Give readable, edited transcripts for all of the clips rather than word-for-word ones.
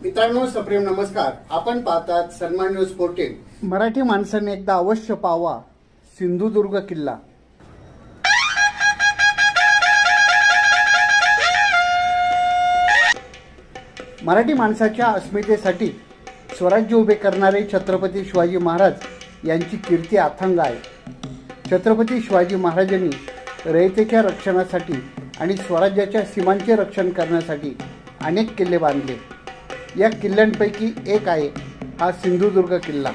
मित्रांनो, सप्रेम नमस्कार। आपण पाहतात सन्मान न्यूज 14। मराठी माणसाने एकदा अवश्य पाहावा सिंधुदुर्ग किल्ला। मराठी माणसाच्या अस्मितेसाठी स्वराज्य उभे करणारे छत्रपती शिवाजी महाराज यांची कीर्ती अथांग आहे। छत्रपती शिवाजी महाराजांनी रयतेच्या रक्षणासाठी आणि स्वराज्याच्या सीमांचे रक्षण करण्यासाठी अनेक किल्ले बांधले। या किल्ल्यांपैकी एक आहे हा सिंधुदुर्ग किल्ला।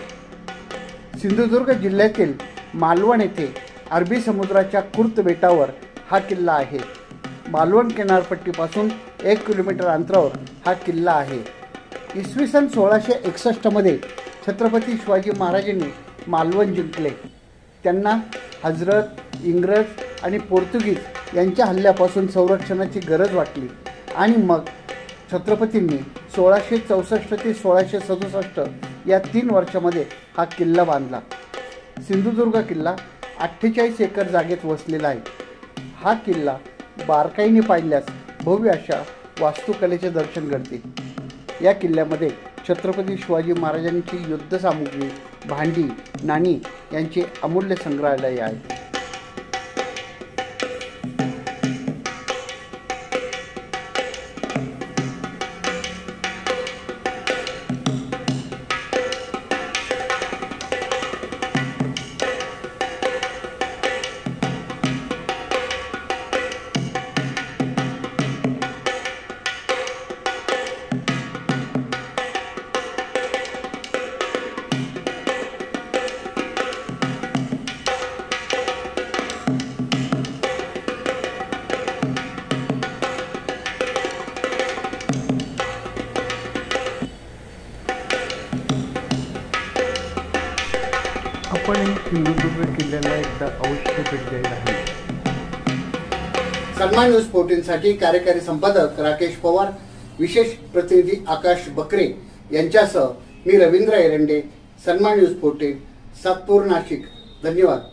सिंधुदुर्ग जिल्ह्यातील मालवण येथे अरबी समुद्राच्या कुर्त बेटावर हा किल्ला आहे। मालवण किनारपट्टीपासून 1 किलोमीटर अंतरावर हा किल्ला आहे। इसवी सन 1661 मध्ये छत्रपती शिवाजी महाराजांनी मालवण जिंकले। त्यांना हजरत, इंग्रज आणि पोर्तुगीज यांच्या हल्ल्यापासून संरक्षणाची गरज वाटली आणि मग छत्रपतींनी 1664 ते 1667 या 3 वर्षामध्ये हा किल्ला बांधला। सिंधुदुर्ग किल्ला 48 एकर जागेत वसलेला आहे। हा किल्ला बारकाईने पाहिल्यास भव्य अशा वास्तुकलेचे दर्शन घडते। या किल्ल्यामध्ये छत्रपती शिवाजी महाराजांची युद्ध सामुग्री, भांडी, नाणी यांचे अमूल्य संग्रहालय आहे। आपण सिंधुदुर्ग किल्ल्याला एकदा अवश्य भेट द्यायला हवी। सन्मान न्यूज 14 साठी कार्यकारी संपादक राकेश पवार, विशेष प्रतिनिधी आकाश बकरे यांच्यासह मी रवींद्र एरंडे, सन्मान न्यूज 14, सातपूर, नाशिक। धन्यवाद।